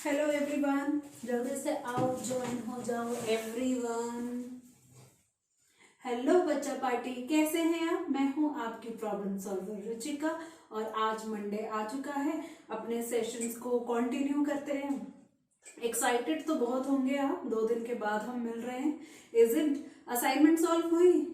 Hello everyone, जल्दी से आओ, ज्वाइन हो जाओ एवरीवन। हेलो बच्चा पार्टी, कैसे हैं आप? मैं हूं आपकी प्रॉब्लम सॉल्वर रुचिका और आज मंडे आ चुका है। अपने सेशंस को कंटिन्यू करते हैं। एक्साइटेड तो बहुत होंगे आप, 2 दिन के बाद हम मिल रहे हैं। Is it? असाइनमेंट सॉल्व हुई?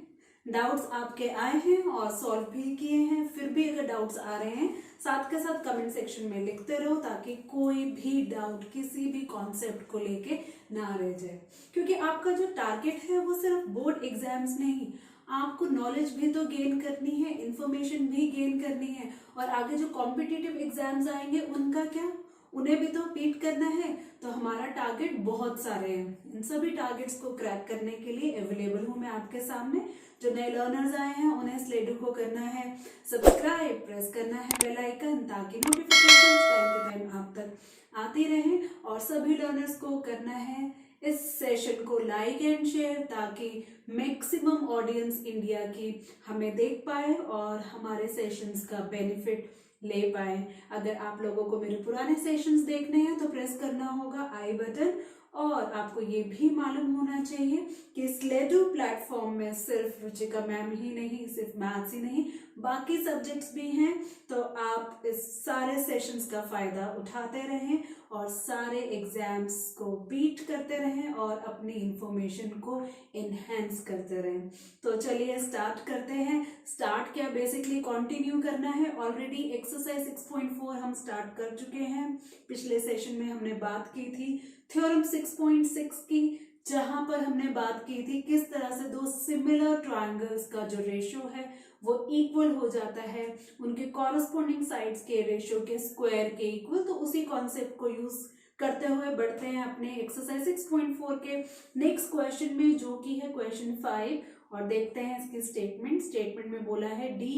डाउट्स आपके आए हैं और सॉल्व भी किए हैं? फिर भी अगर डाउट्स आ रहे हैं, साथ के साथ कमेंट सेक्शन में लिखते रहो ताकि कोई भी डाउट किसी भी कॉन्सेप्ट को लेके ना रह जाए। क्योंकि आपका जो टारगेट है वो सिर्फ बोर्ड एग्जाम्स नहीं, आपको नॉलेज भी तो गेन करनी है, इंफॉर्मेशन भी गेन करनी है। और आगे जो कॉम्पिटिटिव एग्जाम्स आएंगे उनका क्या, उन्हें भी तो बीट करना है। तो हमारा टारगेट बहुत सारे हैं। इन सभी टारगेट्स को क्रैक करने के लिए अवेलेबल हूं मैं आपके सामने। जो नए लर्नर्स आए हैं उन्हें स्लेडो को करना है सब्सक्राइब, प्रेस करना है बेल आइकन ताकि नोटिफिकेशन टाइम टू टाइम आप तक आती रहे। और सभी लर्नर्स को करना है इस सेशन को लाइक एंड शेयर ताकि मैक्सिमम ऑडियंस इंडिया की हमें देख पाए और हमारे सेशंस का बेनिफिट ले पाए। अगर आप लोगों को मेरे पुराने सेशंस देखने हैं तो प्रेस करना होगा आई बटन। और आपको ये भी मालूम होना चाहिए कि स्लेडो प्लेटफॉर्म में सिर्फ रुचिका मैम ही नहीं, सिर्फ मैथ्स ही नहीं, बाकी सब्जेक्ट्स भी हैं। तो आप इस सारे सेशंस का फायदा उठाते रहें और सारे एग्जाम्स को बीट करते रहें और अपनी इंफॉर्मेशन को इनहेंस करते रहें। तो चलिए स्टार्ट करते हैं। स्टार्ट क्या, बेसिकली कंटिन्यू करना है। ऑलरेडी एक्सरसाइज 6.4 हम स्टार्ट कर चुके हैं। पिछले सेशन में हमने बात की थी थ्योरम 6.6 की, जहां पर हमने बात की थी किस तरह से दो सिमिलर ट्रायंगल्स का जो रेशियो है वो इक्वल हो जाता है उनके कॉरस्पॉन्डिंग साइड्स के रेशियो के स्क्वायर के इक्वल। तो उसी कॉन्सेप्ट को यूज करते हुए बढ़ते हैं अपने एक्सरसाइज 6.4 के नेक्स्ट क्वेश्चन में, जो कि है क्वेश्चन 5। और देखते हैं इसकी स्टेटमेंट में बोला है D,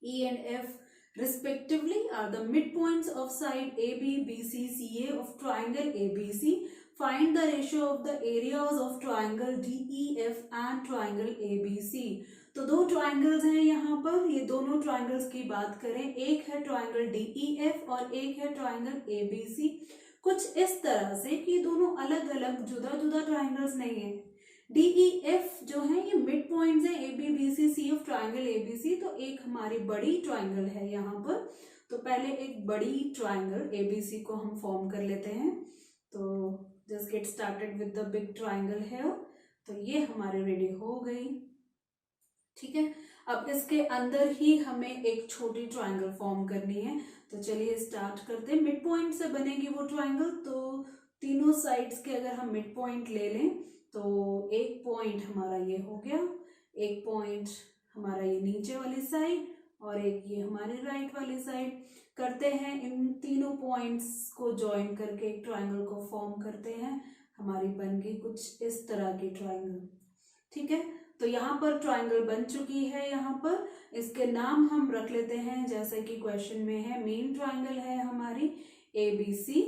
E and F respectively are the midpoints of side AB, BC, CA of triangle ABC. Find the ratio of the areas of triangle DEF and triangle ABC. तो दो ट्राइंगल्स हैं यहाँ पर। ये दोनों ट्राइंगल्स की बात करें, एक है ट्राइंगल DEF और एक है ट्राइंगल ABC। कुछ इस तरह से कि दोनों अलग अलग जुदा जुदा ट्राइंगल्स नहीं है। DEF जो है ये मिड पॉइंट्स हैं AB, BC, C of triangle ABC। तो एक हमारी बड़ी ट्राइंगल है यहाँ पर। तो पहले एक बड़ी ट्राइंगल ABC को हम फॉर्म कर लेते हैं। तो just get started with the big triangle है। तो ये हमारे रेडी हो गई, ठीक है। अब इसके अंदर ही हमें एक छोटी ट्राइंगल फॉर्म करनी है। तो चलिए स्टार्ट करते हैं। मिड पॉइंट से बनेगी वो ट्राइंगल। तो तीनों साइड्स के अगर हम मिड पॉइंट ले लें तो एक पॉइंट हमारा ये हो गया, एक पॉइंट हमारा ये नीचे वाली साइड और एक ये हमारी राइट वाली साइड। करते हैं इन तीनों पॉइंट्स को ज्वाइन करके एक ट्राइंगल को फॉर्म करते हैं। हमारी बन गई कुछ इस तरह की ट्राइंगल, ठीक है। तो यहाँ पर ट्राइंगल बन चुकी है। यहाँ पर इसके नाम हम रख लेते हैं जैसे कि क्वेश्चन में है। मेन ट्राइंगल है हमारी ABC,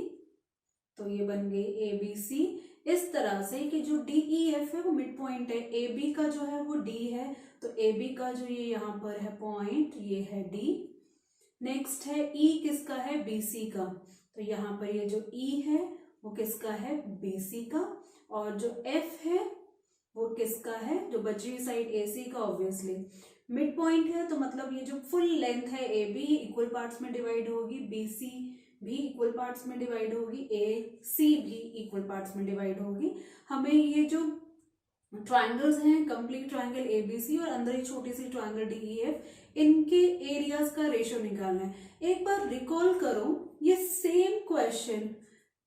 तो ये बन गई ABC। इस तरह से कि जो DEF है वो मिड पॉइंट है, AB का जो है वो D है, तो AB का जो ये यहाँ पर है पॉइंट ये है D। नेक्स्ट है E, किसका है? BC का। तो यहाँ पर ये जो E है वो किसका है? BC का। और जो F है वो किसका है? जो बची हुई साइड AC का। ऑब्वियसली मिड पॉइंट है तो मतलब ये जो फुल लेंथ है AB इक्वल पार्ट्स में डिवाइड होगी, BC भी इक्वल पार्ट्स में डिवाइड होगी, AC भी इक्वल पार्ट्स में डिवाइड होगी। हमें ये जो ट्राइंगल्स हैं कंप्लीट ट्राइंगल ABC और अंदर ही छोटी सी ट्राइंगल DEF, इनके एरियाज का रेशियो निकालना है। एक बार रिकॉल करो, ये सेम क्वेश्चन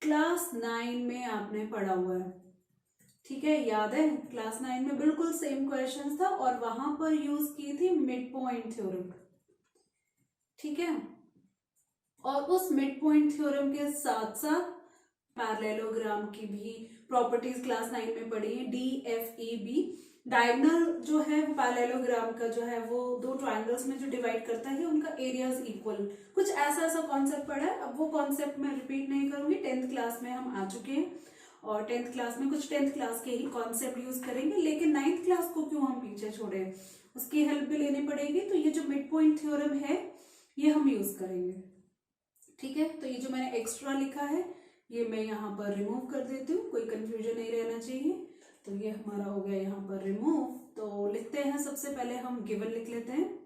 क्लास 9 में आपने पढ़ा हुआ है, ठीक है, याद है? क्लास 9 में बिल्कुल सेम क्वेश्चन था और वहां पर यूज की थी मिड पॉइंट थ्योरम, ठीक है। और उस मिड पॉइंट थ्योरम के साथ साथ पैरेललोग्राम की भी प्रॉपर्टीज क्लास 9 में पढ़ी है। DFEB डायगोनल जो है पैरेललोग्राम का जो है वो दो ट्राइंगल्स में जो डिवाइड करता है उनका एरियाज इक्वल, कुछ ऐसा कॉन्सेप्ट पढ़ा है। अब वो कॉन्सेप्ट मैं रिपीट नहीं करूंगी, 10th क्लास में हम आ चुके हैं और 10th क्लास में कुछ 10th क्लास के ही कॉन्सेप्ट यूज करेंगे। लेकिन 9th क्लास को क्यों हम पीछे छोड़े, उसकी हेल्प भी लेनी पड़ेगी। तो ये जो मिड पॉइंट थ्योरम है ये हम यूज करेंगे, ठीक है। तो ये जो मैंने एक्स्ट्रा लिखा है ये मैं यहाँ पर रिमूव कर देती हूँ, कोई कंफ्यूजन नहीं रहना चाहिए। तो ये हमारा हो गया यहाँ पर रिमूव। तो लिखते हैं, सबसे पहले हम गिवन लिख लेते हैं।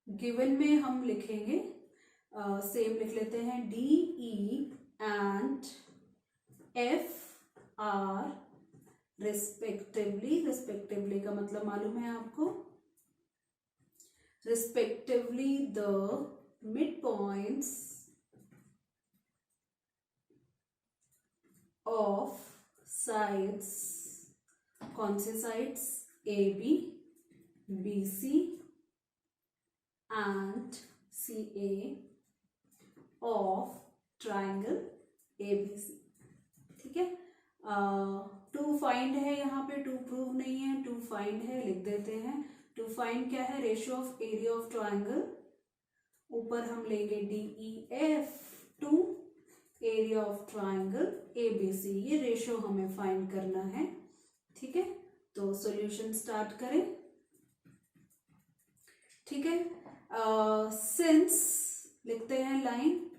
गिवन में हम लिखेंगे सेम लिख लेते हैं, DE and F are respectively, respectively का मतलब मालूम है आपको, respectively the mid points of sides, कौन से sides, AB, BC and CA of triangle ABC। ठीक है, टू फाइंड है यहाँ पे, टू प्रूव नहीं है, टू फाइंड है, लिख देते हैं। टू फाइंड क्या है, ratio of area of triangle, ऊपर हम लेंगे DEF to area of triangle ABC, ये रेशियो हमें फाइंड करना है। ठीक है, तो सॉल्यूशन स्टार्ट करें। ठीक है, सिंस लिखते हैं line,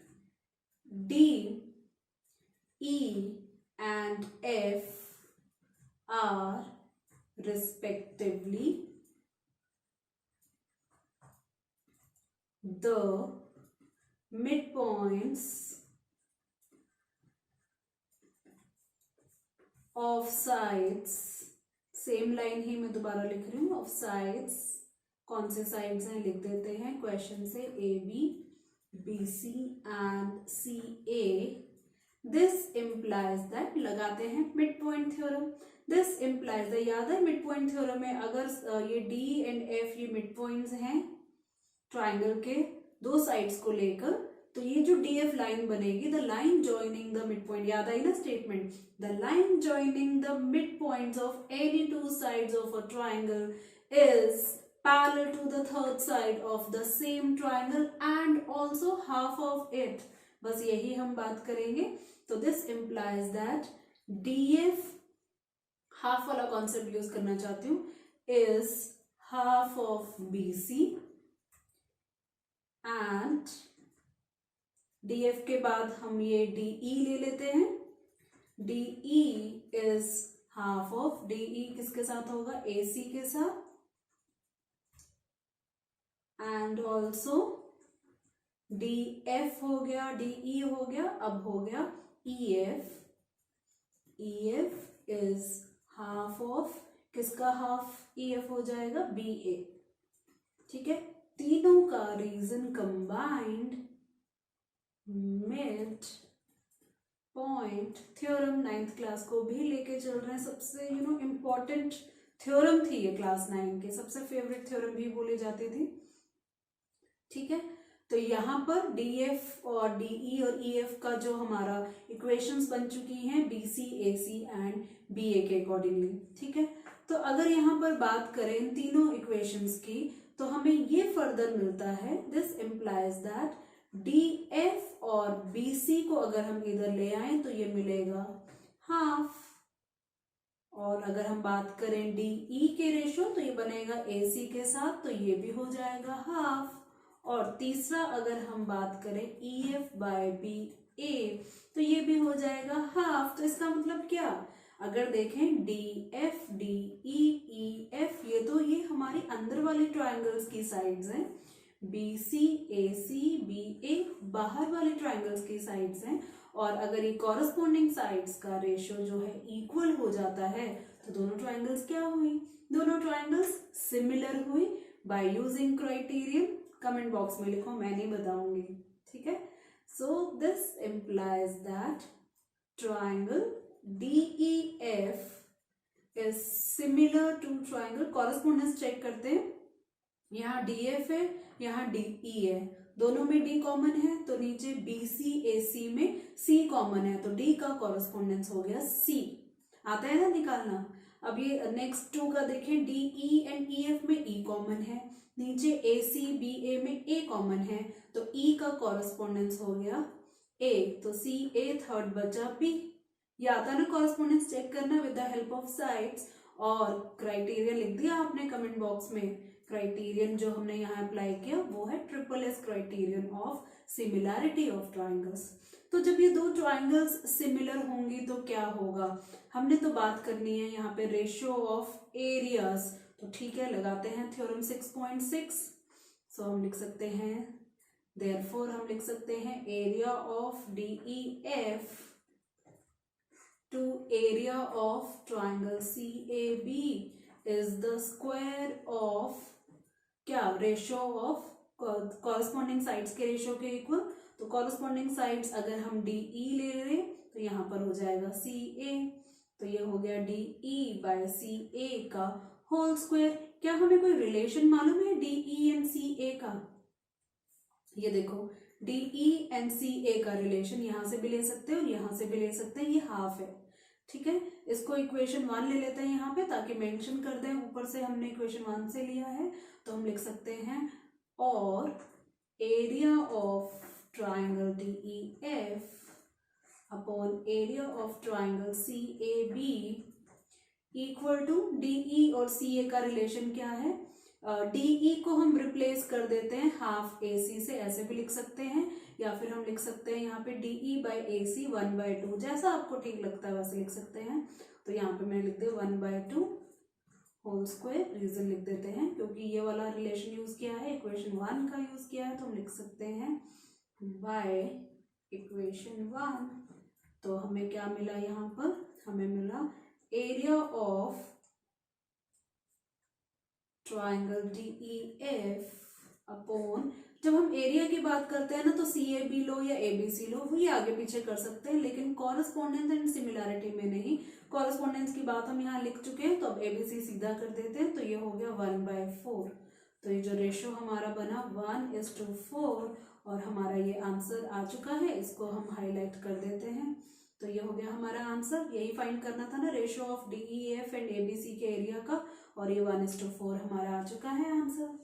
DE and F are respectively the midpoints of sides, same line ही मैं दोबारा लिख रही हूँ, ऑफ साइड्स, कौन से साइड्स हैं लिख देते हैं क्वेश्चन से, AB, BC and CA। This implies that, लगाते हैं mid point theorem. This implies that, याद है मिड पॉइंट थ्योरम में अगर ये D एंड F ये मिड पॉइंट्स हैं ट्राइंगल के दो साइड्स को लेकर, तो ये जो DF लाइन बनेगी, the line joining the mid point, याद आई ना statement, the line joining the mid points of any two sides of a triangle is parallel to the third side of the same triangle and also half of it। बस यही हम बात करेंगे। तो this implies that DF, half वाला concept use करना चाहती हूँ, is half of BC and DF के बाद हम ये DE ले लेते हैं। DE is half of, DE किसके साथ होगा, AC के साथ, एंड ऑल्सो DF हो गया, DE हो गया, अब हो गया EF। EF is half of, किसका हाफ EF हो जाएगा, BA। ठीक है, तीनों का reason combined mid point theorem, 9th class को भी लेके चल रहे हैं, सबसे इम्पोर्टेंट थ्योरम थी ये क्लास 9 के, सबसे फेवरेट थ्योरम भी बोली जाती थी। ठीक है, तो यहाँ पर DF और DE और EF का जो हमारा इक्वेशंस बन चुकी हैं BC, AC एंड BA के अकॉर्डिंगली। ठीक है, तो अगर यहाँ पर बात करें इन तीनों इक्वेशंस की, तो हमें ये फर्दर मिलता है, दिस इम्प्लाइज दैट DF और BC को अगर हम इधर ले आए तो ये मिलेगा हाफ, और अगर हम बात करें DE के रेशियो तो ये बनेगा AC के साथ, तो ये भी हो जाएगा हाफ। और तीसरा अगर हम बात करें EF बाय BA तो ये भी हो जाएगा हाफ। तो इसका मतलब क्या, अगर देखें DF, DE, EF, ये हमारी अंदर वाली ट्राइंगल्स की साइड्स हैं, BC, AC, BA बाहर वाले ट्राइंगल्स की साइड्स हैं, और अगर ये कॉरस्पॉन्डिंग साइड्स का रेशियो जो है इक्वल हो जाता है तो दोनों ट्राइंगल्स क्या हुई, दोनों ट्राइंगल्स सिमिलर हुई by using criterion. Comment box में लिखो, मैं नहीं बताऊंगी। ठीक है, so this implies that triangle DEF is similar to triangle, correspondence check करते हैं, यहाँ DF है, यहाँ DE है, दोनों में D कॉमन है, तो नीचे BC, AC में C कॉमन है, तो D का कॉरस्पॉन्डेंस हो गया C। आता है ना निकालना। अब ये नेक्स्ट 2 का देखें, DE एंड EF में E कॉमन है, नीचे AC, BA में A कॉमन है, तो E का कॉरस्पॉन्डेंस हो गया A, तो CA थर्ड बचा B। ये आता है ना कॉरस्पॉन्डेंस चेक करना with the help of sides, और क्राइटेरिया लिख दिया आपने कमेंट बॉक्स में। क्राइटेरियन जो हमने यहाँ अप्लाई किया वो है triple S criterion of similarity of triangles. तो जब ये दो ट्राइंगल्स सिमिलर होंगी तो क्या होगा, हमने तो बात करनी है यहाँ पे रेशियो ऑफ एरियाज। तो ठीक है, लगाते हैं थ्योरम 6.6। सो हम लिख सकते हैं, देयरफॉर हम लिख सकते हैं area of DEF to area of triangle CAB is the square of क्या, रेशियो ऑफ कॉरस्पॉन्डिंग साइड्स के रेशियो के इक्वल। तो कॉरस्पॉन्डिंग साइड्स अगर हम DE ले रहे तो यहाँ पर हो जाएगा CA, तो ये हो गया DE/CA का होल स्क्वायर। क्या हमें कोई रिलेशन मालूम है DE एंड CA का? ये देखो DE एंड CA का रिलेशन यहाँ से भी ले सकते हैं और यहाँ से भी ले सकते हैं, ये हाफ है। ठीक है, इसको इक्वेशन 1 ले लेते हैं यहाँ पे ताकि मेंशन कर दें, ऊपर से हमने इक्वेशन 1 से लिया है। तो हम लिख सकते हैं और area of triangle DEF upon area of triangle CAB equal to DE और CA का रिलेशन क्या है, DE को हम रिप्लेस कर देते हैं हाफ AC से, ऐसे भी लिख सकते हैं, या फिर हम लिख सकते हैं यहाँ पे DE/AC 1/2, जैसा आपको ठीक लगता है वैसे लिख सकते हैं। तो यहाँ पे मैं लिख दे 1/2 होल स्क्वायर, रीजन लिख देते हैं क्योंकि ये वाला रिलेशन यूज किया है, इक्वेशन 1 का यूज किया है, तो हम लिख सकते हैं बाय इक्वेशन 1। तो हमें क्या मिला यहाँ पर, हमें मिला area of triangle DEF upon, जब हम एरिया की बात करते हैं ना तो CAB लो या ABC लो, वो ये आगे पीछे कर सकते हैं, लेकिन कॉरस्पॉन्डेंस एंड सिमिलैरिटी में नहीं। कॉरस्पॉन्डेंस की बात हम यहाँ लिख चुके हैं, तो अब ABC सीधा कर देते हैं, तो ये हो गया 1/4। तो ये जो रेशियो हमारा बना 1:4 और हमारा ये आंसर आ चुका है, इसको हम हाईलाइट कर देते हैं। तो ये हो गया हमारा आंसर, यही फाइंड करना था ना, ratio of DEF and ABC के एरिया का, और ये 1:4 हमारा आ चुका है answer.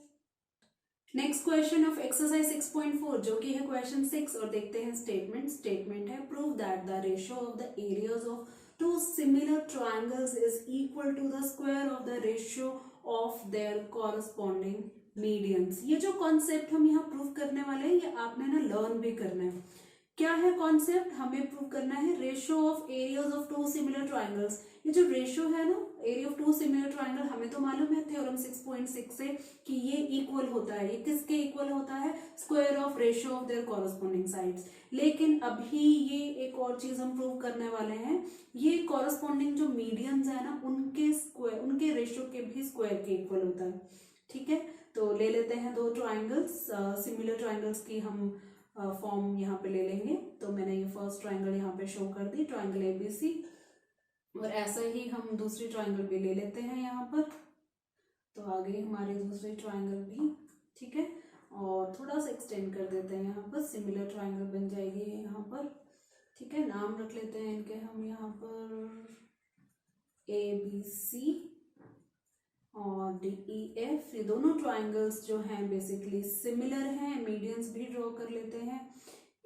Next question of exercise 6.4 जो कि है क्वेश्चन 6, और देखते हैं स्टेटमेंट है prove that the ratio of the areas of two similar triangles is equal to the square of the ratio of their corresponding medians. ये जो कॉन्सेप्ट हम यहाँ प्रूव करने वाले हैं ये आपने ना लर्न भी करना है। क्या है कॉन्सेप्ट, हमें प्रूव करना है ratio of areas of two similar triangles. ये जो रेशियो है ना, area of two similar triangle, हमें तो मालूम है थ्योरम 6.6 से कि ये इक्वल होता है, ये किसके इक्वल होता है, square of ratio of their corresponding sides. लेकिन अभी ये एक और चीज हम प्रूव करने वाले हैं, ये कॉरस्पॉन्डिंग जो मीडियंस है ना उनके स्क्वायर, उनके रेशियो के भी स्क्वायर के इक्वल होता है। ठीक है, तो ले लेते हैं दो ट्राइंगल्स, सिमिलर ट्राइंगल्स की हम फॉर्म यहाँ पे ले लेंगे। तो मैंने ये फर्स्ट ट्राइंगल यहाँ पे शो कर दी, ट्राइंगल ABC, और ऐसा ही हम दूसरी ट्राइंगल भी ले लेते हैं यहाँ पर। तो आ गई हमारी दूसरी ट्राइंगल भी। ठीक है, और थोड़ा सा एक्सटेंड कर देते हैं यहाँ पर, सिमिलर ट्राइंगल बन जाएगी यहाँ पर। ठीक है, नाम रख लेते हैं इनके हम यहाँ पर ABC और DEF। ये दोनों ट्राइंगल्स जो हैं बेसिकली सिमिलर हैं, मीडियंस भी ड्रॉ कर लेते हैं।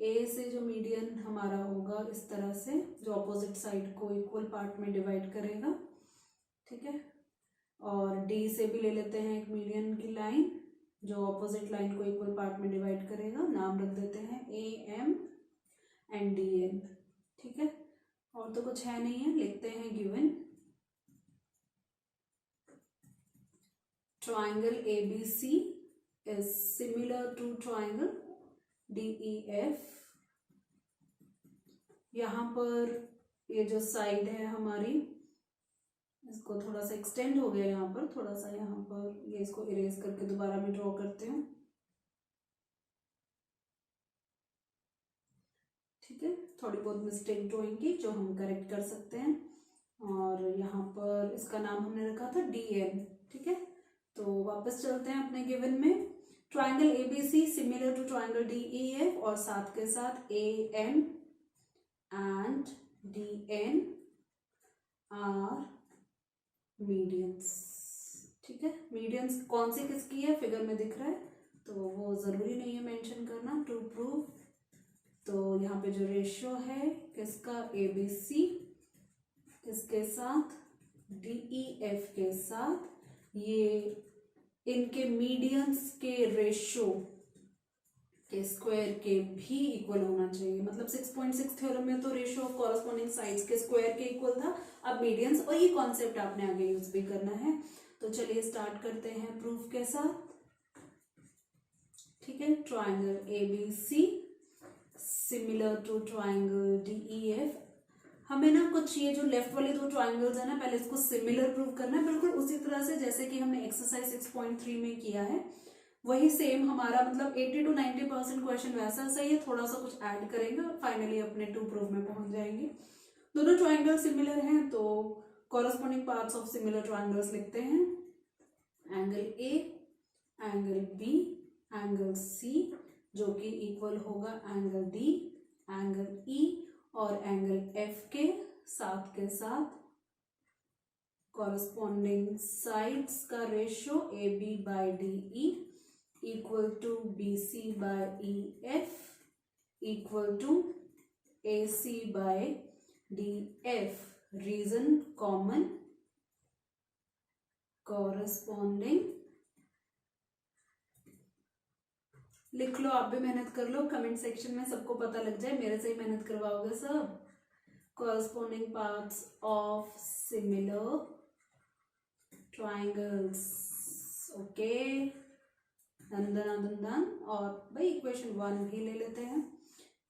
ए से जो मीडियन हमारा होगा इस तरह से, जो अपोजिट साइड को इक्वल पार्ट में डिवाइड करेगा। ठीक है, और डी से भी ले लेते हैं एक मीडियन की लाइन जो अपोजिट लाइन को इक्वल पार्ट में डिवाइड करेगा। नाम रख देते हैं AM एंड DN। ठीक है, और तो कुछ है नहीं है, लिखते हैं given triangle ABC is similar to triangle DEF। यहाँ पर ये जो साइड है हमारी, इसको थोड़ा सा एक्सटेंड हो गया यहाँ पर, थोड़ा सा यहाँ पर ये इसको इरेज करके दोबारा मैं ड्रॉ करती हूँ। ठीक है, थोड़ी बहुत मिस्टेक ड्रॉइंग की जो हम करेक्ट कर सकते हैं। और यहाँ पर इसका नाम हमने रखा था DN। ठीक है, तो वापस चलते हैं अपने गिवन में। Triangle ABC similar to triangle DEF, और साथ के साथ AM and DN are medians. ठीक है, मीडियंस कौन सी किसकी है फिगर में दिख रहा है, तो वो जरूरी नहीं है मेंशन करना टू प्रूव। तो यहाँ पे जो रेशियो है किसका, ABC किसके साथ, DEF के साथ, ये इनके मीडियंस के रेशियो के स्क्वायर के भी इक्वल होना चाहिए। मतलब 6.6 थ्योरम में तो रेशियो ऑफ कॉरस्पॉन्डिंग साइड्स के स्क्वायर के इक्वल था, अब मीडियंस, और ये कॉन्सेप्ट आपने आगे यूज भी करना है। तो चलिए स्टार्ट करते हैं प्रूफ के साथ। ठीक है, triangle ABC similar to triangle DEF। हमें ना कुछ ये जो लेफ्ट वाले दो ट्राइंगल्स है ना, पहले इसको सिमिलर प्रूव करना है, बिल्कुल उसी तरह से जैसे कि हमने एक्सरसाइज 6.3 में किया है, वही सेम हमारा मतलब 80 to 90% क्वेश्चन वैसा सही है, थोड़ा सा कुछ ऐड करेंगे और फाइनली अपने टू प्रूफ में पहुंच जाएंगे। दोनों ट्राइंगल सिमिलर हैं तो corresponding parts of similar triangles लिखते हैं। Angle A, angle B, angle C जो कि इक्वल होगा एंगल D, एंगल E और एंगल F के साथ कॉरस्पॉन्डिंग साइड्स का ratio AB by DE equal to BC by EF equal to AC by DF। Reason common, corresponding. लिख लो, आप भी मेहनत कर लो, कमेंट सेक्शन में सबको पता लग जाए, मेरे से ही मेहनत करवाओगे सब। Corresponding parts of similar triangles. Okay, then और भाई इक्वेशन 1 भी ले लेते हैं।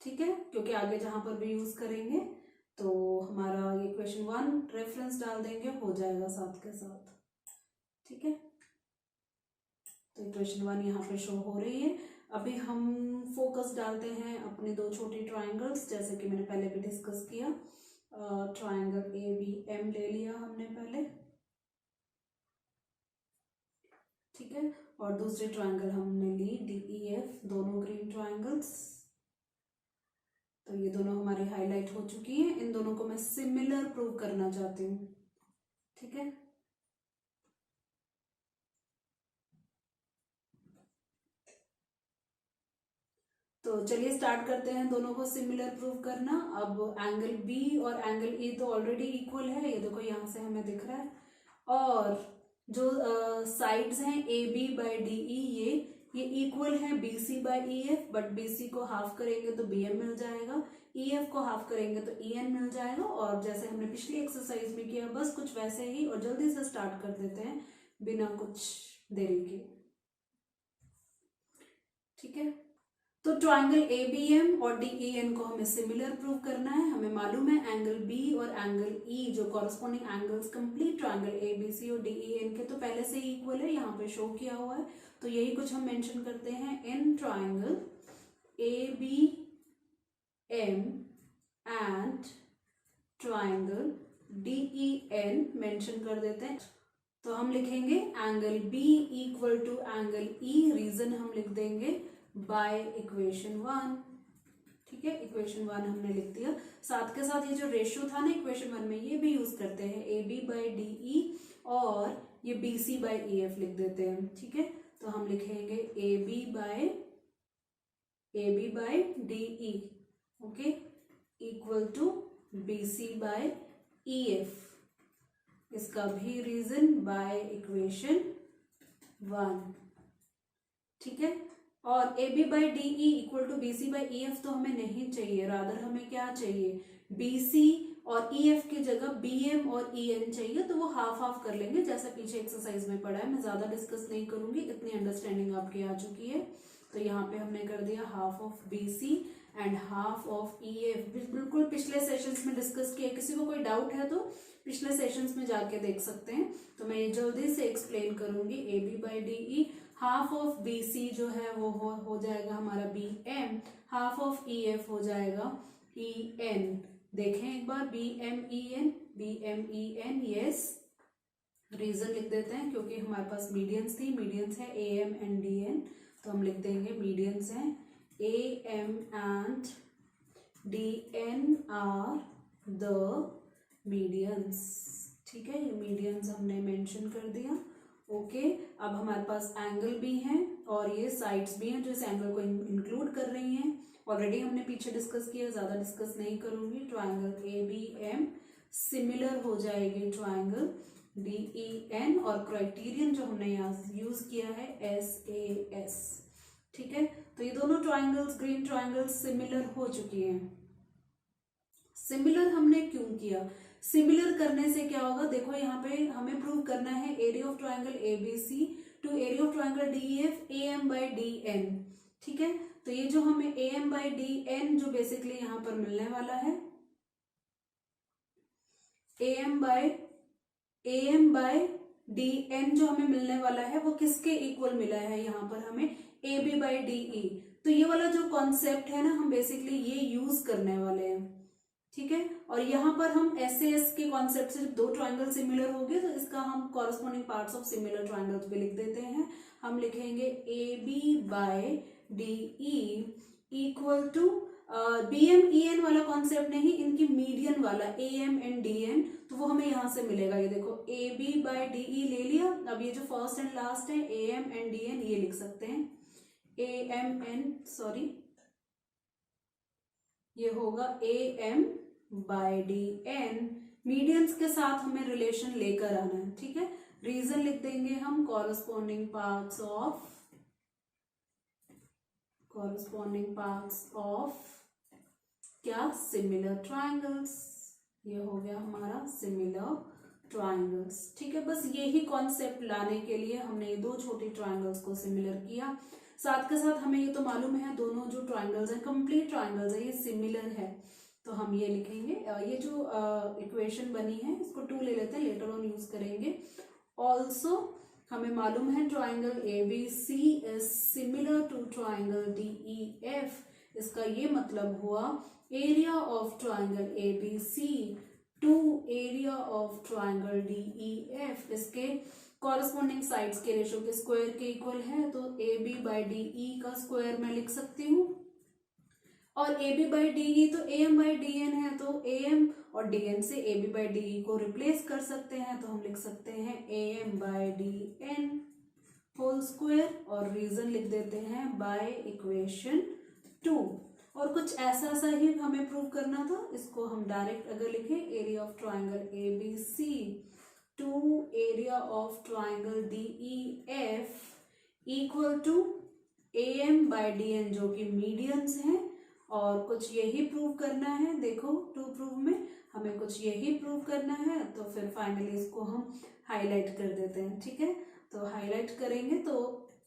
ठीक है, क्योंकि आगे जहां पर भी यूज करेंगे तो हमारा ये इक्वेशन 1 रेफरेंस डाल देंगे, हो जाएगा साथ के साथ। ठीक है, तो इक्वेशन 1 यहाँ पे शो हो रही है। अभी हम फोकस डालते हैं अपने दो छोटे ट्राइंगल्स, जैसे कि मैंने पहले भी डिस्कस किया। ट्राइंगल ABM ले लिया हमने पहले, ठीक है, और दूसरे ट्राइंगल हमने ली DEF, दोनों ग्रीन ट्राइंगल्स। तो ये दोनों हमारी हाईलाइट हो चुकी हैं, इन दोनों को मैं सिमिलर प्रूव करना चाहती हूँ। ठीक है, तो चलिए स्टार्ट करते हैं दोनों को सिमिलर प्रूव करना। अब एंगल B और एंगल E तो ऑलरेडी इक्वल है, ये देखो यहाँ से हमें दिख रहा है, और जो साइड्स हैं AB बाई DE ये इक्वल है BC by EF, but BC को हाफ करेंगे तो BM मिल जाएगा, EF को हाफ करेंगे तो EN मिल जाएगा। और जैसे हमने पिछली एक्सरसाइज में किया बस कुछ वैसे ही, और जल्दी से स्टार्ट कर देते हैं बिना कुछ देरी के। ठीक है, तो ट्राइंगल ABM और DEN को हमें सिमिलर प्रूव करना है। हमें मालूम है एंगल B और एंगल E जो corresponding angles complete triangle ABC और DEN के तो पहले से ही इक्वल है, यहाँ पे शो किया हुआ है। तो यही कुछ हम मेंशन करते हैं, in triangle ABM and triangle DEN mention कर देते हैं। तो हम लिखेंगे angle B equal to angle E, reason हम लिख देंगे बाय इक्वेशन 1। ठीक है, इक्वेशन 1 हमने लिख दिया। साथ के साथ ये जो रेशियो था ना इक्वेशन 1 में, ये भी यूज करते हैं, AB बाई DE और ये BC बाई EF लिख देते हैं। ठीक है, तो हम लिखेंगे AB by DE okay equal to BC by EF, इसका भी रीजन बाय इक्वेशन 1। ठीक है, और AB by DE equal to BC by EF तो हमें नहीं चाहिए, रादर हमें क्या चाहिए, BC और EF की जगह BM और EN चाहिए, तो वो हाफ हाफ कर लेंगे जैसा पीछे एक्सरसाइज में पढ़ा है। मैं ज्यादा डिस्कस नहीं करूंगी, इतनी अंडरस्टैंडिंग आपकी आ चुकी है। तो यहाँ पे हमने कर दिया half of BC and half of EF, बिल्कुल पिछले सेशंस में डिस्कस किया। किसी को कोई डाउट है तो पिछले सेशंस में जाके देख सकते हैं। तो मैं ये जल्दी से एक्सप्लेन करूंगी। AB by DE, half of BC जो है वो हो जाएगा हमारा BM, हाफ ऑफ EF हो जाएगा EN। देखें एक बार, BM यस, रीजन लिख देते हैं क्योंकि हमारे पास मीडियंस थी, मीडियंस है AM एंड DN, तो हम लिख देंगे मीडियंस हैं AM and DN are the medians. ठीक है, ये मीडियंस हमने मेंशन कर दिया। ओके, अब हमारे पास एंगल भी है और ये साइड्स भी हैं जो इस एंगल को इंक्लूड कर रही हैं। ऑलरेडी हमने पीछे डिस्कस किया, ज्यादा डिस्कस नहीं करूंगी। ट्राइंगल ABM सिमिलर हो जाएगी ट्राइंगल DEN और क्राइटेरियन जो हमने यहाँ यूज किया है SAS। ठीक है, तो ये दोनों ट्राइंगल्स, ग्रीन ट्राइंगल्स सिमिलर हो चुकी हैं। सिमिलर हमने क्यों किया? सिमिलर करने से क्या होगा, देखो यहाँ पे हमें प्रूव करना है area of triangle ABC to area of triangle DEF AM/DN। ठीक है, तो ये जो हमें AM/DN जो बेसिकली यहाँ पर मिलने वाला है, AM/DN जो हमें मिलने वाला है वो किसके इक्वल मिला है यहाँ पर हमें, AB/DE। तो ये वाला जो कॉन्सेप्ट है ना, हम बेसिकली ये यूज करने वाले हैं। ठीक है, और यहाँ पर हम SAS के कॉन्सेप्ट से जब दो ट्राइंगल सिमिलर हो गए तो इसका हम corresponding parts of similar triangles भी लिख देते हैं। हम लिखेंगे AB/DE इक्वल टू BMEN वाला कॉन्सेप्ट नहीं, इनकी मीडियन वाला AM एंड DN, तो वो हमें यहाँ से मिलेगा। ये देखो AB/DE ले लिया, अब ये जो फर्स्ट एंड लास्ट है AM एंड DN ये लिख सकते हैं, ये होगा AM/DN। मीडियंस के साथ हमें रिलेशन लेकर आना है। ठीक है, रीजन लिख देंगे हम, कॉरस्पॉन्डिंग पार्ट्स ऑफ क्या, सिमिलर ट्राइंगल्स। ये हो गया हमारा सिमिलर ट्राइंगल्स। ठीक है, बस यही कॉन्सेप्ट लाने के लिए हमने ये दो छोटी ट्राइंगल्स को सिमिलर किया। साथ के साथ हमें ये तो मालूम है दोनों जो ट्राइंगल्स हैं कंप्लीट ट्राइंगल्स है, ये सिमिलर है, तो हम ये लिखेंगे। ये जो इक्वेशन बनी है इसको 2 ले लेते हैं, लेटर ऑन यूज करेंगे। ऑल्सो हमें मालूम है triangle ABC is similar to triangle DEF। इसका ये मतलब हुआ area of triangle ABC to area of triangle DEF इसके कॉरस्पॉन्डिंग साइड्स के रेशियो के स्क्वायर के इक्वल है। तो AB/DE का स्क्वायर मैं लिख सकती हूँ, और AB/DE तो AM/DN है, तो AM और DN से AB/DE को रिप्लेस कर सकते हैं, तो हम लिख सकते हैं AM/DN होल स्क्वायर, और रीजन लिख देते हैं बाय इक्वेशन 2। और कुछ ऐसा सा ही हमें प्रूव करना था, इसको हम डायरेक्ट अगर लिखें, area of triangle ABC to area of triangle DEF equal to AM/DN जो कि मीडियंस हैं, और कुछ यही प्रूव करना है। देखो 2 प्रूव में हमें कुछ यही प्रूव करना है, तो फिर फाइनली इसको हम हाईलाइट कर देते हैं। ठीक है, तो हाईलाइट करेंगे तो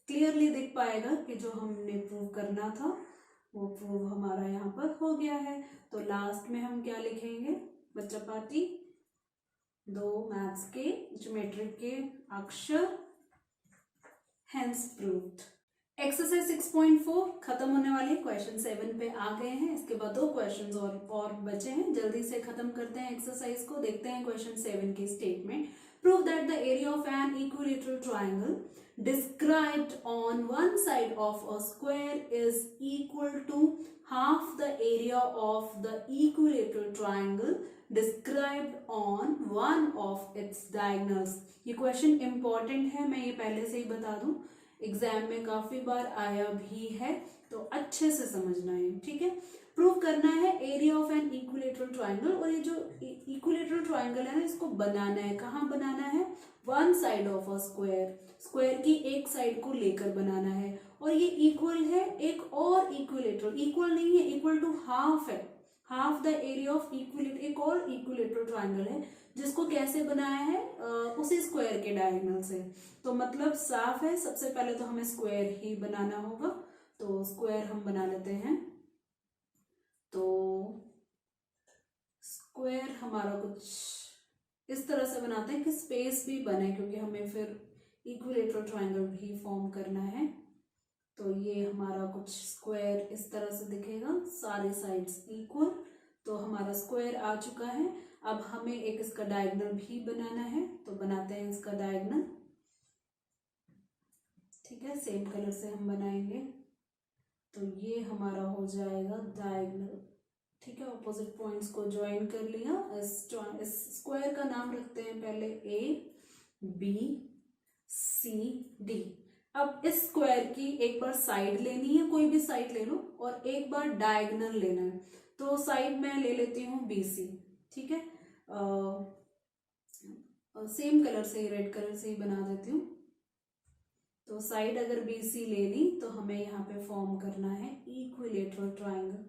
क्लियरली दिख पाएगा कि जो हमने प्रूव करना था वो प्रूव हमारा यहाँ पर हो गया है। तो लास्ट में हम क्या लिखेंगे बच्चा पार्टी, 2 मैथ्स के ज्योमेट्रिक के अक्षर, हेंस प्रूव्ड। एक्सरसाइज 6.4 खत्म होने वाली, क्वेश्चन 7 पे आ गए हैं। इसके बाद 2 क्वेश्चंस और बचे हैं, जल्दी से खत्म करते हैं एक्सरसाइज को। देखते हैं क्वेश्चन 7 की statement. Prove that the area of an equilateral triangle described on one side of a square is equal to half the area of the equilateral triangle described on one of its diagonals। ये question important है, मैं ये पहले से ही बता दूं, exam में काफी बार आया भी है, तो अच्छे से समझना है। ठीक है, प्रूव करना है area of an equilateral triangle, और ये जो इक्विलेटरल ट्राइंगल है ना इसको बनाना है, कहाँ बनाना है, one side of a square, square की एक साइड को लेकर बनाना है, और ये इक्वल है एक और इक्विलेटरल, इक्वल नहीं है, इक्वल टू हाफ है, half the area of equilateral, एक और इक्विलेटरल ट्राइंगल है जिसको कैसे बनाया है, उसी स्क्वायर के डायगोनल से। तो मतलब साफ है, सबसे पहले तो हमें स्क्वायर ही बनाना होगा, तो स्क्वायर हम बना लेते हैं। तो स्क्वायर हमारा कुछ इस तरह से बनाते हैं कि स्पेस भी बने, क्योंकि हमें फिर इक्विलेटरल ट्राइंगल भी फॉर्म करना है। तो ये हमारा कुछ स्क्वायर इस तरह से दिखेगा, सारे साइड्स इक्वल। तो हमारा स्क्वायर आ चुका है। अब हमें एक इसका डायगोनल भी बनाना है, तो बनाते हैं इसका डायगोनल। ठीक है, सेम कलर से हम बनाएंगे, तो ये हमारा हो जाएगा डायगोनल। ठीक है, ऑपोजिट पॉइंट्स को ज्वाइन कर लिया। इस स्क्वायर का नाम रखते हैं पहले ABCD। अब इस स्क्वायर की एक बार साइड लेनी है, कोई भी साइड ले लो, और एक बार डायगोनल लेना है। तो साइड में ले लेती हूँ BC। ठीक है, सेम कलर से ही, रेड कलर से ही बना देती हूँ। तो साइड अगर BC ले ली तो हमें यहाँ पे फॉर्म करना है इक्विलेटरल ट्राइंगल।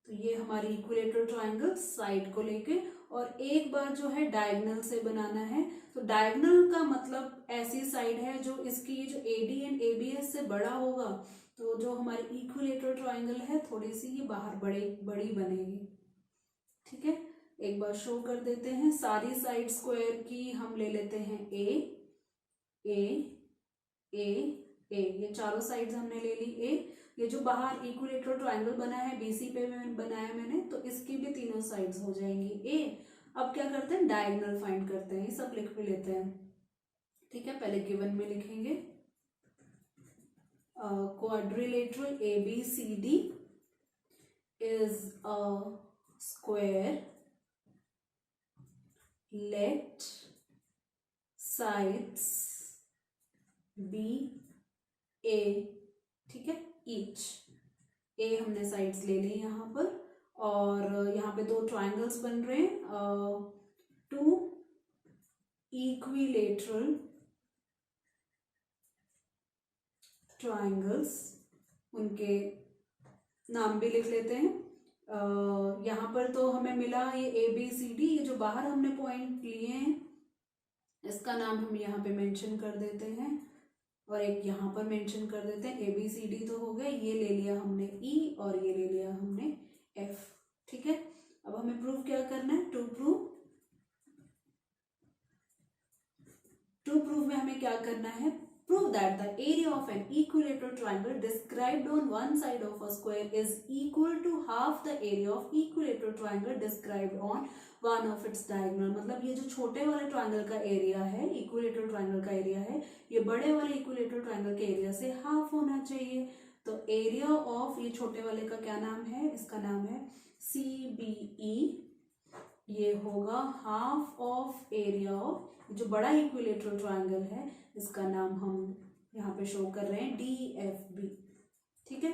तो ये हमारी इक्विलेटरल ट्राइंगल साइड को लेके, और एक बार जो है डायगोनल से बनाना है। तो डायगोनल का मतलब ऐसी साइड है जो इसकी जो AD एंड ABS से बड़ा होगा। तो जो हमारी इक्विलेटरल ट्राइंगल है थोड़ी सी ये बाहर बड़ी बनेगी। ठीक है, एक बार शो कर देते हैं। सारी साइड स्क्वायर की हम ले लेते हैं A A A A, ये चारों साइड्स हमने ले ली A। ये जो बाहर इक्विलेटरल ट्राइंगल बना है BC पे बनाया मैंने, तो इसकी भी तीनों साइड्स हो जाएंगी A। अब क्या करते हैं, डायगोनल फाइंड करते हैं, ये सब लिख भी लेते हैं। ठीक है, पहले गिवन में लिखेंगे quadrilateral ABCD is a square, let sides be A। ठीक है, ईच A हमने साइड्स ले ली यहाँ पर, और यहाँ पे दो ट्राइंगल्स बन रहे हैं, टू इक्विलेटरल ट्राइंगल्स, उनके नाम भी लिख लेते हैं। यहाँ पर तो हमें मिला ये ABCD, ये जो बाहर हमने पॉइंट लिए हैं इसका नाम हम यहाँ पे मेंशन कर देते हैं, और एक यहाँ पर मेंशन कर देते हैं। ABCD तो हो गया, ये ले लिया हमने E और ये ले लिया हमने F। ठीक है, अब हमें प्रूव क्या करना है, टू प्रूव में हमें क्या करना है, prove that the area of an equilateral triangle described on one side of a square is equal to half the area of equilateral triangle described on one of its diagonal। मतलब ये जो छोटे वाले ट्राइंगल का area है, equilateral triangle का area है, ये बड़े वाले इक्विलेटरल ट्राइंगल के एरिया से हाफ होना चाहिए। तो एरिया ऑफ ये छोटे वाले का क्या नाम है, इसका नाम है CBE। ये होगा हाफ ऑफ एरिया ऑफ जो बड़ा इक्विलेटरल ट्राइंगल है, इसका नाम हम यहाँ पे शो कर रहे हैं DFB। ठीक है,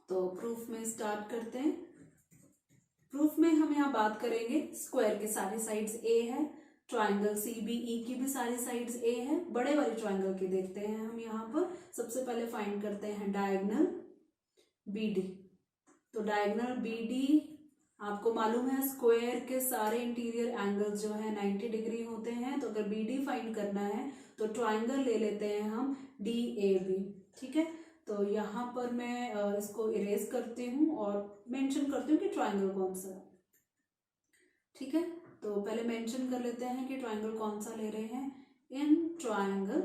तो प्रूफ में स्टार्ट करते हैं। प्रूफ में हम यहाँ बात करेंगे स्क्वायर के सारे साइड्स A है, ट्राइंगल CBE की भी सारी साइड्स A है। बड़े वाले ट्राइंगल की देखते हैं हम यहाँ पर। सबसे पहले फाइंड करते हैं डायगोनल BD। तो डायगोनल BD आपको मालूम है स्क्वायर के सारे इंटीरियर एंगल्स जो है 90 डिग्री होते हैं। तो अगर BD फाइंड करना है तो ट्राइंगल ले लेते हैं हम DAB। ठीक है, तो यहाँ पर मैं इसको इरेज करती हूँ और मेंशन करती हूँ कि ट्राइंगल कौन सा है। ठीक है, तो पहले मेंशन कर लेते हैं कि ट्राइंगल कौन सा ले रहे हैं। In triangle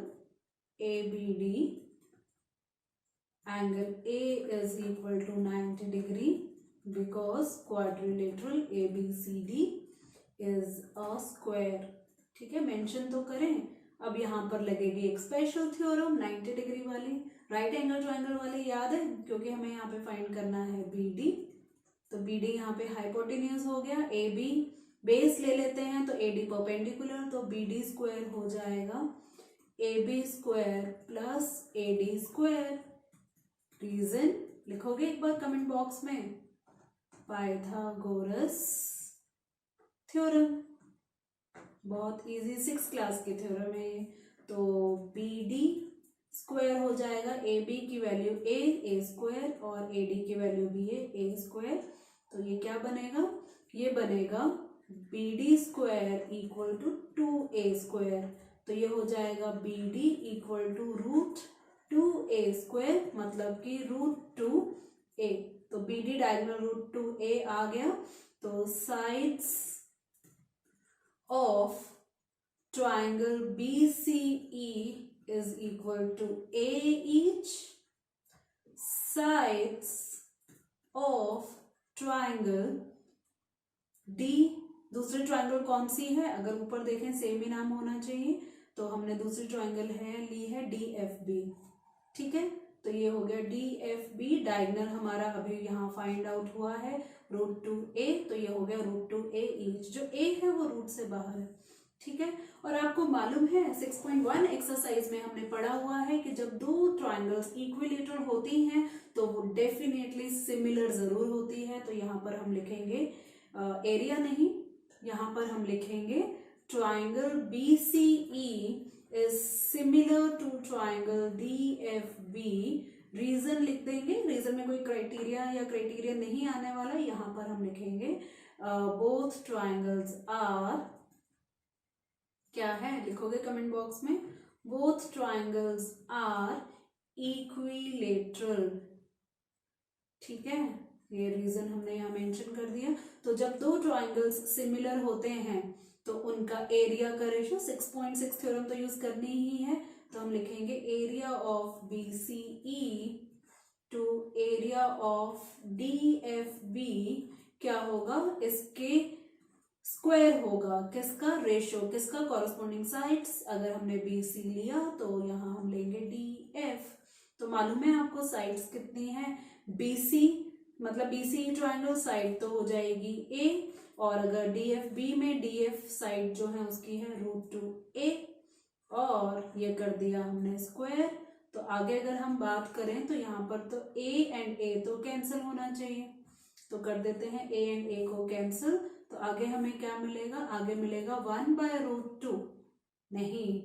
ABD angle A is equal to 90 degree because quadrilateral ABCD is a square। ठीक है, मेंशन तो करें। अब यहाँ पर लगेगी एक स्पेशल थ्योरम 90 डिग्री वाली, राइट एंगल ट्राइंगल वाली, याद है, क्योंकि हमें यहाँ पे फाइंड करना है BD। तो BD यहाँ पे हाइपोटेन्यूज हो गया। AB बेस ले लेते हैं तो AD परपेंडिकुलर, तो BD स्क्वायर हो जाएगा AB square plus AD square. Reason लिखोगे एक बार कमेंट बॉक्स में, पाइथागोरस थ्योरम, बहुत इजी 6th क्लास की थ्योरम है ये। तो BD स्क्वायर हो जाएगा, AB की वैल्यू A स्क्वायर और AD की वैल्यू भी है A स्क्वायर। तो ये क्या बनेगा, ये बनेगा BD square equal to 2A square. तो ये हो जाएगा BD equal to √2A square, मतलब कि √2A। तो BD डायगोनल √2A आ गया। तो sides of triangle BCE is equal to A each। sides of triangle D, दूसरी ट्राइंगल कौन सी है, अगर ऊपर देखें सेम ही नाम होना चाहिए, तो हमने दूसरी ट्राइंगल ली है DFB। ठीक है, तो ये हो गया DFB। डायगोनल हमारा अभी यहाँ फाइंड आउट हुआ है √2A, तो ये हो गया √2A ईच। जो A है वो रूट से बाहर है। ठीक है, और आपको मालूम है 6.1 एक्सरसाइज में हमने पढ़ा हुआ है कि जब दो ट्राइंगल्स इक्विलेटरल होती हैं तो वो डेफिनेटली सिमिलर जरूर होती है। तो यहाँ पर हम लिखेंगे एरिया नहीं, यहाँ पर हम लिखेंगे triangle BCE is similar to triangle DFB. Reason लिख देंगे, रीजन में कोई क्राइटेरिया या क्राइटेरिया नहीं आने वाला, यहाँ पर हम लिखेंगे बोथ ट्राइंगल्स आर, क्या है लिखोगे कमेंट बॉक्स में, बोथ ट्राइंगल्स आर इक्विलेटरल। ठीक है, ये रीजन हमने यहाँ मेंशन कर दिया। तो जब दो ट्राइंगल्स सिमिलर होते हैं तो उनका एरिया का रेशियो 6.6 थ्योरम तो यूज करनी ही है, तो हम लिखेंगे area of BCE to area of DFB क्या होगा, इसके स्क्वायर होगा, किसका रेशियो, किसका कॉरस्पॉन्डिंग साइड्स, अगर हमने BC लिया तो यहाँ हम लेंगे DF। तो मालूम है आपको साइड्स कितनी है, BC मतलब BCE ट्राइंगल साइड तो हो जाएगी A, और अगर DFB में DF साइड जो है उसकी है √2A, और ये कर दिया हमने स्क्वायर। तो आगे अगर हम बात करें तो यहाँ पर तो A एंड A तो कैंसिल होना चाहिए, तो कर देते हैं A एंड A को कैंसिल। तो आगे हमें क्या मिलेगा, आगे मिलेगा 1/√2, नहीं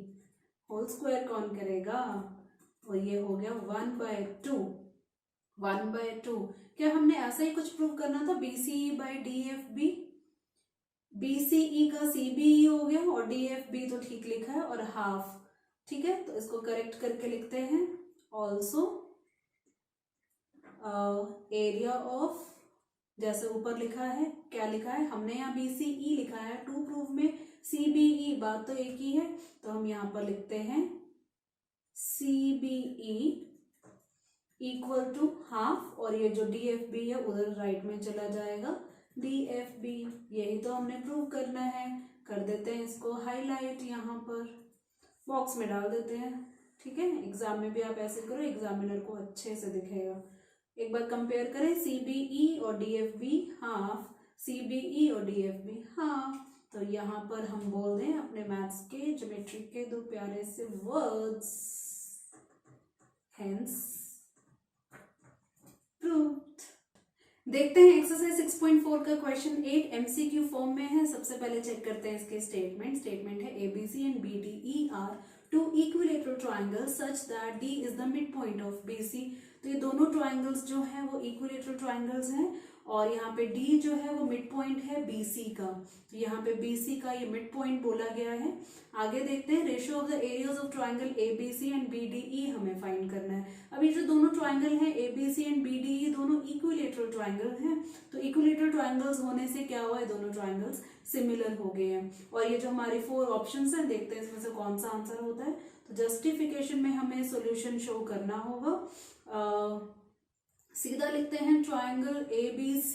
होल स्क्वायर कौन करेगा, और ये हो गया 1/2। 1/2 क्या हमने ऐसा ही कुछ प्रूव करना था, BCE/DFB, BCE का CBE हो गया और DFB तो ठीक लिखा है, और हाफ। ठीक है, तो इसको करेक्ट करके लिखते हैं ऑल्सो एरिया ऑफ, जैसे ऊपर लिखा है, क्या लिखा है हमने यहाँ BCE लिखा है, टू प्रूफ में CBE बात तो एक ही है, तो हम यहाँ पर लिखते हैं CBE इक्वल टू हाफ, और ये जो DFB है उधर राइट में चला जाएगा DFB। यही तो हमने प्रूव करना है, कर देते हैं इसको हाईलाइट, यहाँ पर बॉक्स में डाल देते हैं। ठीक है, एग्जाम में भी आप ऐसे करो, एग्जामिनर को अच्छे से दिखेगा। एक बार कंपेयर करें CBE और DFB हाफ, CBE और DFB हाफ, तो यहाँ पर हम बोल दें अपने मैथ्स के ज्योमेट्री के दो प्यारे से वर्ड्स, हेंस प्रूव्ड। देखते हैं एक्सरसाइज 6.4 का क्वेश्चन 8 MCQ फॉर्म में है। सबसे पहले चेक करते हैं इसके स्टेटमेंट है ABC and BDE are two equilateral triangle such that D is the mid point of BC। तो ये दोनों ट्राइंगल्स जो हैं वो इक्विलेटरल ट्राइंगल्स हैं, और यहाँ पे D जो है वो मिड पॉइंट है BC का, तो यहाँ पे BC का ये मिड पॉइंट बोला गया है। आगे देखते हैं ratio of the areas of triangle ABC and BDE हमें फाइंड करना है। अब ये जो दोनों ट्राइंगल हैं ABC एंड BDE दोनों इक्विलेटरल ट्राइंगल हैं, तो इक्विलेटरल ट्राइंगल्स होने से क्या हुआ है, दोनों ट्राइंगल्स सिमिलर हो गए हैं। और ये जो हमारी 4 ऑप्शंस हैं, देखते हैं इसमें से कौन सा आंसर होता है। तो जस्टिफिकेशन में हमें सॉल्यूशन शो करना होगा। सीधा लिखते हैं triangle ABC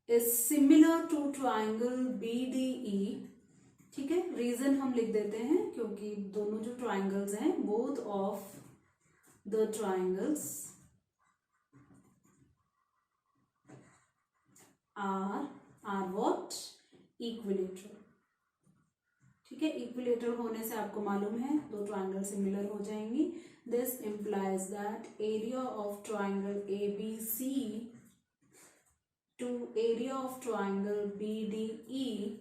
is similar to triangle BDE। ठीक है, रीजन हम लिख देते हैं क्योंकि दोनों जो ट्राइंगल्स हैं, both of the triangles are what, equilateral. ठीक है, इक्विलेटरल होने से आपको मालूम है दो ट्राइंगल सिमिलर हो जाएंगी। This implies that area of triangle ABC to area of triangle BDE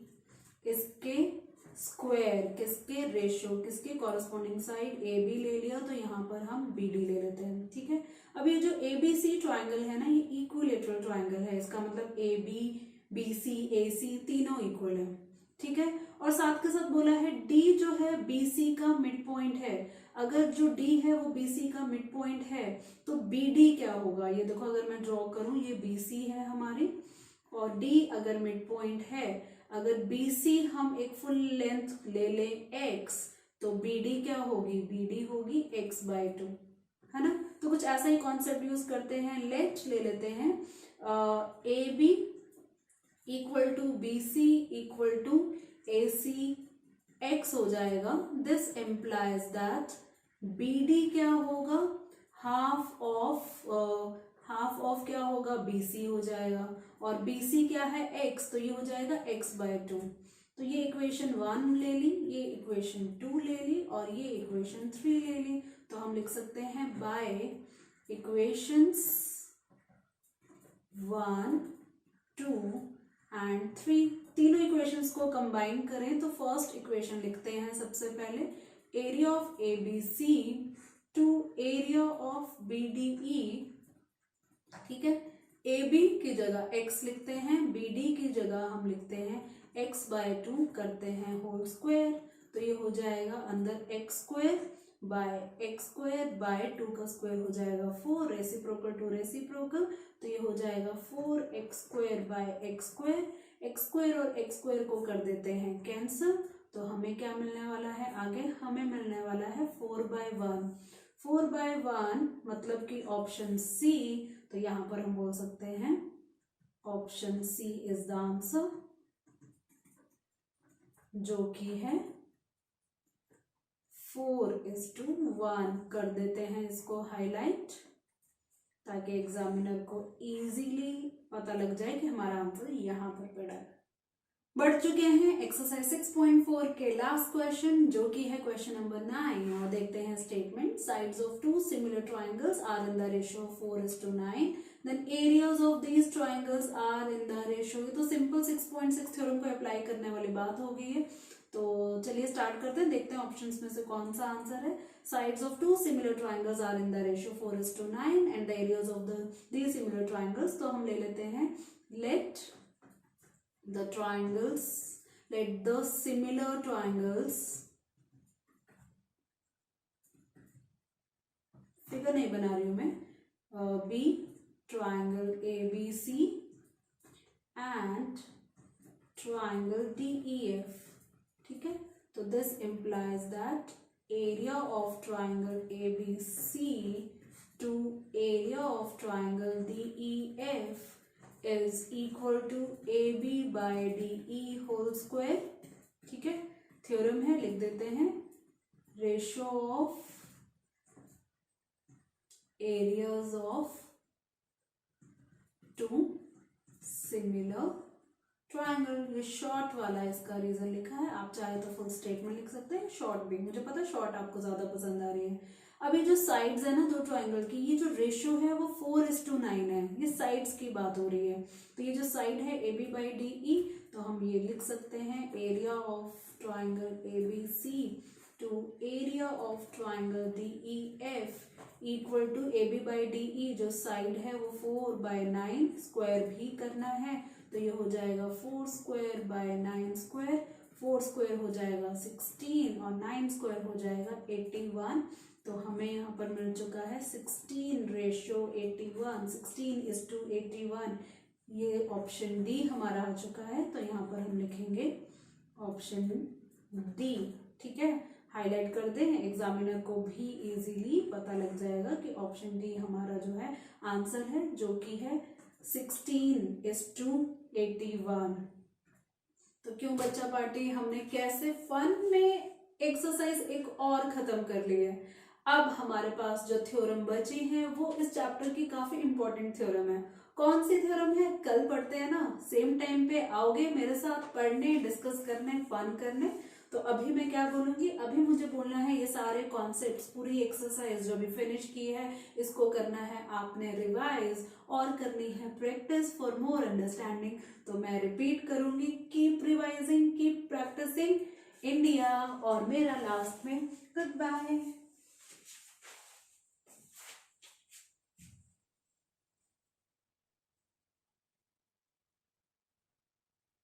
इसके स्क्वायर, किसके रेशियो, किसके कॉरस्पॉन्डिंग साइड AB ले लिया, तो यहाँ पर हम BD ले लेते हैं। ठीक है, अब ये जो ABC ट्राइंगल है ना, ये इक्विलेटरल ट्राइंगल है, इसका मतलब AB BC AC तीनों इक्वल है। ठीक है, और साथ के साथ बोला है D जो है BC का मिड पॉइंट है। अगर जो D है वो BC का मिड पॉइंट है तो BD क्या होगा, ये देखो अगर मैं ड्रॉ करूं, ये BC है हमारी, और D अगर मिड पॉइंट है, अगर BC हम एक फुल लेंथ ले लें x, तो BD क्या होगी, BD होगी x/2, है ना। तो कुछ ऐसा ही कॉन्सेप्ट यूज करते हैं, लेट ले लेते हैं AB equal to BC equal to AC x हो जाएगा। दिस एम्प्लाइज दैट BD क्या होगा, हाफ ऑफ क्या होगा, BC हो जाएगा, और BC क्या है x, तो ये हो जाएगा x/2। तो ये इक्वेशन 1 ले ली, ये इक्वेशन 2 ले ली, और ये इक्वेशन 3 ले ली। तो हम लिख सकते हैं बाय इक्वेशंस 1, 2 एंड 3। तीनों इक्वेशंस को कंबाइन करें तो फर्स्ट इक्वेशन लिखते हैं सबसे पहले, area of A B C to area of B D E. ठीक है, ए बी की जगह x लिखते हैं, बी डी की जगह हम लिखते हैं x/2 करते हैं होल स्क्वायर, तो ये हो जाएगा अंदर x² बाय x² बाय 2 का स्क्वायर हो जाएगा 4, रेसिप्रोकल टू रेसिप्रोकल, तो ये हो जाएगा 4x² बाय x² और x² को कर देते हैं कैंसिल, तो हमें क्या मिलने वाला है आगे, हमें मिलने वाला है 4/1। 4/1 मतलब कि ऑप्शन सी, तो यहां पर हम बोल सकते हैं option C is the answer, जो कि है 4:1। कर देते हैं इसको हाईलाइट, ताकि एग्जामिनर को इजीली पता लग जाए कि हमारा आंसर यहाँ पर पड़ा है। बढ़ चुके हैं एक्सरसाइज 6.4 के लास्ट क्वेश्चन, जो कि है क्वेश्चन नंबर 9, और देखते हैं statement. Sides of two similar triangles are in the ratio 4:9, then areas of these triangles are in the ratio. ये तो सिंपल 6.6 थ्योरम को अप्लाई करने वाली बात हो गई है, तो चलिए स्टार्ट करते हैं, देखते हैं ऑप्शंस में से कौन सा आंसर है। Sides of two similar triangles are in the ratio 4:9 and the areas of these similar triangles, तो हम ले लेते हैं let the similar triangles, figure नहीं बना रही हूं मैं, be triangle ABC and triangle DEF। ठीक है, तो this implies that area of triangle ABC to area of triangle DEF is equal to AB by DE whole square। ठीक है, थ्योरम है, लिख देते हैं, ratio of areas of two similar triangle. ये शॉर्ट वाला इसका रीजन लिखा है, आप चाहे तो फुल स्टेटमेंट लिख सकते हैं, शॉर्ट भी, मुझे पता है शॉर्ट आपको ज्यादा पसंद आ रही है। अब ये जो साइड्स है ना दो ट्राइंगल की, ये जो रेशियो है वो 4:9 है, ये साइड्स की बात हो रही है, तो ये जो साइड है AB by DE, तो हम ये लिख सकते हैं area of triangle ABC to area of triangle DEF equal to AB by DE, जो साइड है वो 4/9, स्क्वायर भी करना है, तो ये हो जाएगा 4² बाय 9², 4² हो जाएगा 16 और 9² हो जाएगा 81, तो हमें यहाँ पर मिल चुका है 16:81, 16:81, ये ऑप्शन डी हमारा आ चुका है, तो यहाँ पर हम लिखेंगे ऑप्शन डी। ठीक है, हाईलाइट कर दें, एग्जामिनर को भी इजीली पता लग जाएगा कि ऑप्शन डी हमारा जो है आंसर है, जो कि है 16:81। तो क्यों बच्चा पार्टी, हमने कैसे फन में एक्सरसाइज एक और खत्म कर ली है। अब हमारे पास जो थ्योरम बची है वो इस चैप्टर की काफी इंपॉर्टेंट थ्योरम है। कौन सी थ्योरम है, कल पढ़ते हैं ना, सेम टाइम पे आओगे मेरे साथ पढ़ने, डिस्कस करने, फन करने। तो अभी मैं क्या बोलूंगी, अभी मुझे बोलना है ये सारे कॉन्सेप्ट्स, पूरी एक्सरसाइज जो भी फिनिश की है, इसको करना है आपने रिवाइज और करनी है प्रैक्टिस फॉर मोर अंडरस्टैंडिंग। तो मैं रिपीट करूंगी, keep revising, keep practicing, India, और मेरा लास्ट में गुड बाय।